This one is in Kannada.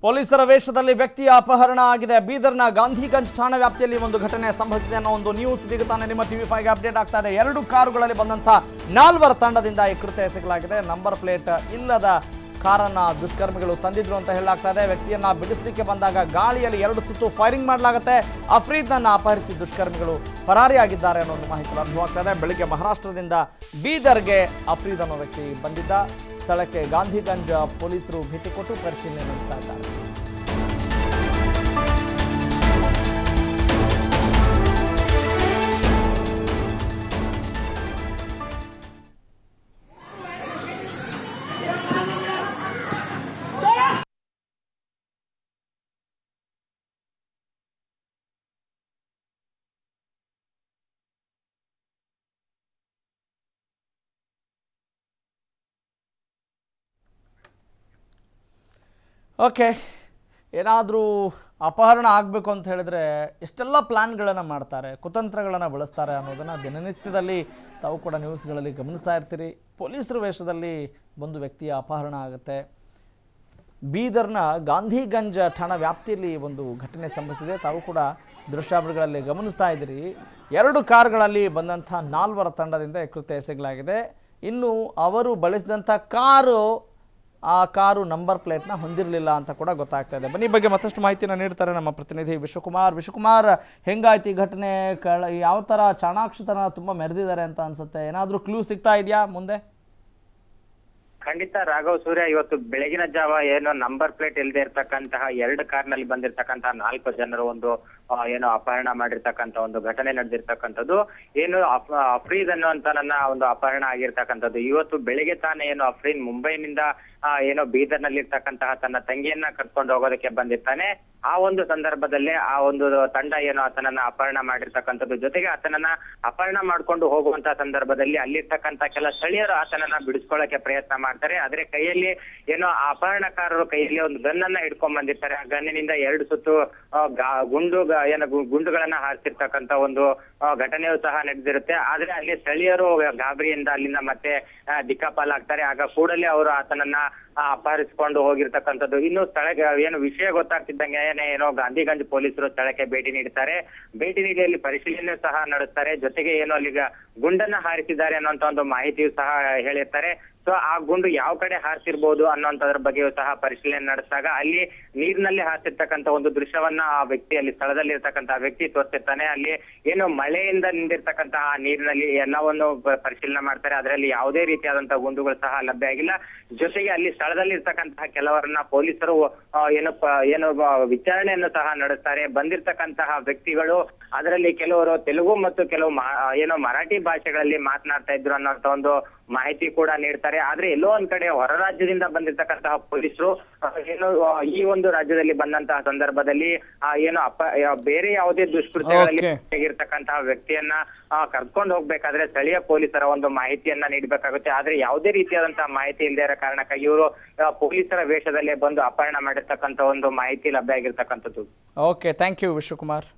ಪೊಲೀಸರ ವೇಷದಲ್ಲಿ ವ್ಯಕ್ತಿಯ ಅಪಹರಣ ಆಗಿದೆ. ಬೀದರ್ನ ಗಾಂಧಿಗಂಜ್ ಠಾಣಾ ವ್ಯಾಪ್ತಿಯಲ್ಲಿ ಒಂದು ಘಟನೆ ಸಂಭವಿಸಿದೆ ಅನ್ನೋ ಒಂದು ನ್ಯೂಸ್ ಇದೀಗ ತಾನೇ ನಿಮ್ಮ TV5ಗೆ ಅಪ್ಡೇಟ್ ಆಗ್ತಾ ಇದೆ. 2 ಕಾರುಗಳಲ್ಲಿ ಬಂದಂಥ 4 ತಂಡದಿಂದ ಈ ಕೃತ್ಯ ಎಸಗಲಾಗಿದೆ. ನಂಬರ್ ಪ್ಲೇಟ್ ಇಲ್ಲದ ಕಾರನ್ನ ದುಷ್ಕರ್ಮಿಗಳು ತಂದಿದ್ರು ಅಂತ ಹೇಳಲಾಗ್ತಾ ಇದೆ. ವ್ಯಕ್ತಿಯನ್ನ ಬಿಡಿಸಲಿಕ್ಕೆ ಬಂದಾಗ ಗಾಳಿಯಲ್ಲಿ 2 ಸುತ್ತು ಫೈರಿಂಗ್ ಮಾಡಲಾಗುತ್ತೆ. ಅಫ್ರೀದ್ನನ್ನ ಅಪಹರಿಸಿ ದುಷ್ಕರ್ಮಿಗಳು ಪರಾರಿಯಾಗಿದ್ದಾರೆ ಅನ್ನೋ ಒಂದು ಮಾಹಿತಿ ಲಭ್ಯವಾಗ್ತಾ ಇದೆ. ಬೆಳಿಗ್ಗೆ ಮಹಾರಾಷ್ಟ್ರದಿಂದ ಬೀದರ್ಗೆ ಅಫ್ರೀದ್ ಅನ್ನೋ ವ್ಯಕ್ತಿ ಬಂದಿದ್ದ. ಸ್ಥಳಕ್ಕೆ ಗಾಂಧಿಗಂಜ್ ಪೊಲೀಸರು ಭೇಟಿ ಕೊಟ್ಟು ಪರಿಶೀಲನೆ ನಡೆಸ್ತಾ ಇದ್ದಾರೆ. ಓಕೆ, ಏನಾದರೂ ಅಪಹರಣ ಆಗಬೇಕು ಅಂತ ಹೇಳಿದ್ರೆ ಎಷ್ಟೆಲ್ಲ ಪ್ಲ್ಯಾನ್ಗಳನ್ನು ಮಾಡ್ತಾರೆ, ಕುತಂತ್ರಗಳನ್ನು ಬಳಸ್ತಾರೆ ಅನ್ನೋದನ್ನು ದಿನನಿತ್ಯದಲ್ಲಿ ತಾವು ಕೂಡ ನ್ಯೂಸ್ಗಳಲ್ಲಿ ಗಮನಿಸ್ತಾ ಇರ್ತೀರಿ. ಪೊಲೀಸರ ವೇಷದಲ್ಲಿ ಒಂದು ವ್ಯಕ್ತಿಯ ಅಪಹರಣ ಆಗುತ್ತೆ. ಬೀದರ್ನ ಗಾಂಧಿಗಂಜ್ ಠಾಣಾ ವ್ಯಾಪ್ತಿಯಲ್ಲಿ ಒಂದು ಘಟನೆ ಸಂಭವಿಸಿದೆ. ತಾವು ಕೂಡ ದೃಶ್ಯಾವಳಿಗಳಲ್ಲಿ ಗಮನಿಸ್ತಾ ಇದ್ದೀರಿ. 2 ಕಾರುಗಳಲ್ಲಿ ಬಂದಂಥ 4 ತಂಡದಿಂದ ಕೃತ್ಯ ಎಸಗಲಾಗಿದೆ. ಇನ್ನು ಅವರು ಬಳಸಿದಂಥ ಆ ಕಾರು ನಂಬರ್ ಪ್ಲೇಟ್ನ ಹೊಂದಿರಲಿಲ್ಲ ಅಂತ ಕೂಡ ಗೊತ್ತಾಗ್ತಾ ಇದೆ. ಬನ್ನಿ ಬಗ್ಗೆ ಮತ್ತಷ್ಟು ಮಾಹಿತಿಯನ್ನು ನೀಡ್ತಾರೆ ನಮ್ಮ ಪ್ರತಿನಿಧಿ ವಿಶ್ವಕುಮಾರ್. ಹೆಂಗಾಯ್ತು ಈ ಘಟನೆ? ಯಾವ ಥರ ಚಾಣಾಕ್ಷತನ ತುಂಬ ಮೆರೆದಿದ್ದಾರೆ ಅಂತ ಅನ್ಸುತ್ತೆ. ಏನಾದರೂ ಕ್ಲೂ ಸಿಗ್ತಾ ಇದೆಯಾ ಮುಂದೆ? ಖಂಡಿತ ರಾಘವ್ ಸೂರ್ಯ, ಇವತ್ತು ಬೆಳಗಿನ ಜಾವ ಏನು ನಂಬರ್ ಪ್ಲೇಟ್ ಇಲ್ಲದೆ ಇರ್ತಕ್ಕಂತಹ 2 ಕಾರ್ನಲ್ಲಿ ಬಂದಿರತಕ್ಕಂತಹ 4 ಜನರು ಒಂದು ಏನು ಅಪಹರಣ ಮಾಡಿರ್ತಕ್ಕಂಥ ಒಂದು ಘಟನೆ ನಡೆದಿರ್ತಕ್ಕಂಥದ್ದು. ಏನು ಅಫ್ರೀದ್ ಅನ್ನುವಂತ ನನ್ನ ಒಂದು ಅಪಹರಣ ಆಗಿರ್ತಕ್ಕಂಥದ್ದು. ಇವತ್ತು ಬೆಳಿಗ್ಗೆ ತಾನೇ ಏನು ಅಫ್ರೀದ್ ಮುಂಬೈನಿಂದ ಏನೋ ಬೀದರ್ನಲ್ಲಿ ಇರ್ತಕ್ಕಂತಹ ತನ್ನ ತಂಗಿಯನ್ನ ಕರ್ಕೊಂಡು ಹೋಗೋದಕ್ಕೆ ಬಂದಿರ್ತಾನೆ. ಆ ಒಂದು ಸಂದರ್ಭದಲ್ಲಿ ಆ ಒಂದು ತಂಡ ಏನು ಆತನನ್ನ ಅಪಹರಣ ಮಾಡಿರ್ತಕ್ಕಂಥದ್ದು. ಜೊತೆಗೆ ಆತನನ್ನ ಅಪಹರಣ ಮಾಡ್ಕೊಂಡು ಹೋಗುವಂತಹ ಸಂದರ್ಭದಲ್ಲಿ ಅಲ್ಲಿರ್ತಕ್ಕಂಥ ಕೆಲ ಸ್ಥಳೀಯರು ಆತನನ್ನ ಬಿಡಿಸ್ಕೊಳ್ಳಕ್ಕೆ ಪ್ರಯತ್ನ ಮಾಡ್ತಾರೆ. ಆದ್ರೆ ಕೈಯಲ್ಲಿ ಏನೋ ಅಪಹರಣಕಾರರು ಕೈಯಲ್ಲಿ ಒಂದು ಗನ್ನನ್ನ ಹಿಡ್ಕೊಂಡ್ ಬಂದಿರ್ತಾರೆ. ಆ ಗನ್ನಿನಿಂದ 2 ಸುತ್ತು ಗುಂಡುಗಳನ್ನ ಹಾರಿಸಿರ್ತಕ್ಕಂಥ ಒಂದು ಘಟನೆಯೂ ಸಹ ನಡೆದಿರುತ್ತೆ. ಆದ್ರೆ ಅಲ್ಲಿ ಸ್ಥಳೀಯರು ಗಾಬರಿಯಿಂದ ಅಲ್ಲಿಂದ ಮತ್ತೆ ದಿಕ್ಕಾಪಾಲಾಗ್ತಾರೆ. ಆಗ ಕೂಡಲೇ ಅವರು ಆತನನ್ನ ಅಪಹರಿಸಿಕೊಂಡು ಹೋಗಿರ್ತಕ್ಕಂಥದ್ದು. ಇನ್ನು ಸ್ಥಳಕ್ಕೆ ಏನು ವಿಷಯ ಗೊತ್ತಾಗ್ತಿದ್ದಂಗೆ ಏನೋ ಗಾಂಧಿಗಂಜ್ ಪೊಲೀಸರು ಸ್ಥಳಕ್ಕೆ ಭೇಟಿ ನೀಡ್ತಾರೆ. ಭೇಟಿ ನೀಡಿ ಅಲ್ಲಿ ಪರಿಶೀಲನೆ ಸಹ ನಡೆಸ್ತಾರೆ. ಜೊತೆಗೆ ಏನು ಅಲ್ಲಿ ಗುಂಡನ್ನ ಹಾರಿಸಿದ್ದಾರೆ ಅನ್ನೋಂತ ಒಂದು ಮಾಹಿತಿಯು ಸಹ ಹೇಳಿರ್ತಾರೆ. ಸೊ ಆ ಗುಂಡು ಯಾವ ಕಡೆ ಹಾರಿಸಿರ್ಬೋದು ಅನ್ನೋಂಥದ್ರ ಬಗ್ಗೆಯೂ ಸಹ ಪರಿಶೀಲನೆ ನಡೆಸಿದಾಗ ಅಲ್ಲಿ ನೀರಿನಲ್ಲಿ ಹಾರಿಸಿರ್ತಕ್ಕಂಥ ಒಂದು ದೃಶ್ಯವನ್ನ ಆ ವ್ಯಕ್ತಿ ಅಲ್ಲಿ ಸ್ಥಳದಲ್ಲಿ ಇರ್ತಕ್ಕಂತಹ ವ್ಯಕ್ತಿ ತೋರಿಸಿರ್ತಾನೆ. ಅಲ್ಲಿ ಏನು ಮಳೆಯಿಂದ ನಿಂದಿರ್ತಕ್ಕಂತಹ ನೀರಿನಲ್ಲಿ ಎಲ್ಲವನ್ನು ಪರಿಶೀಲನೆ ಮಾಡ್ತಾರೆ. ಅದರಲ್ಲಿ ಯಾವುದೇ ರೀತಿಯಾದಂತಹ ಗುಂಡುಗಳು ಸಹ ಲಭ್ಯ ಆಗಿಲ್ಲ. ಜೊತೆಗೆ ಅಲ್ಲಿ ಸ್ಥಳದಲ್ಲಿ ಇರ್ತಕ್ಕಂತಹ ಕೆಲವರನ್ನ ಪೊಲೀಸರು ಏನು ವಿಚಾರಣೆಯನ್ನು ಸಹ ನಡೆಸ್ತಾರೆ. ಬಂದಿರ್ತಕ್ಕಂತಹ ವ್ಯಕ್ತಿಗಳು ಅದರಲ್ಲಿ ಕೆಲವರು ತೆಲುಗು ಮತ್ತು ಕೆಲವು ಏನೋ ಮರಾಠಿ ಭಾಷೆಗಳಲ್ಲಿ ಮಾತನಾಡ್ತಾ ಇದ್ರು ಅನ್ನೋಂತ ಒಂದು ಮಾಹಿತಿ ಕೂಡ ನೀಡ್ತಾರೆ. ಆದ್ರೆ ಎಲ್ಲೋ ಒಂದ್ ಕಡೆ ಹೊರ ರಾಜ್ಯದಿಂದ ಬಂದಿರ್ತಕ್ಕಂತಹ ಪೊಲೀಸರು ಏನು ಈ ಒಂದು ರಾಜ್ಯದಲ್ಲಿ ಬಂದಂತಹ ಸಂದರ್ಭದಲ್ಲಿ ಏನು ಬೇರೆ ಯಾವುದೇ ದುಷ್ಕೃತ್ಯಗಳಲ್ಲಿ ಇರ್ತಕ್ಕಂತಹ ವ್ಯಕ್ತಿಯನ್ನ ಕರ್ಕೊಂಡು ಹೋಗ್ಬೇಕಾದ್ರೆ ಸ್ಥಳೀಯ ಪೊಲೀಸರ ಒಂದು ಮಾಹಿತಿಯನ್ನ ನೀಡಬೇಕಾಗುತ್ತೆ. ಆದ್ರೆ ಯಾವುದೇ ರೀತಿಯಾದಂತಹ ಮಾಹಿತಿ ಇಲ್ಲದೆ ಇರೋ ಕಾರಣಕ್ಕಾಗಿ ಇವರು ಪೊಲೀಸರ ವೇಷದಲ್ಲೇ ಬಂದು ಅಪಹರಣ ಮಾಡಿರ್ತಕ್ಕಂಥ ಒಂದು ಮಾಹಿತಿ ಲಭ್ಯ ಆಗಿರ್ತಕ್ಕಂಥದ್ದು. Okay, thank you Vishwakumar.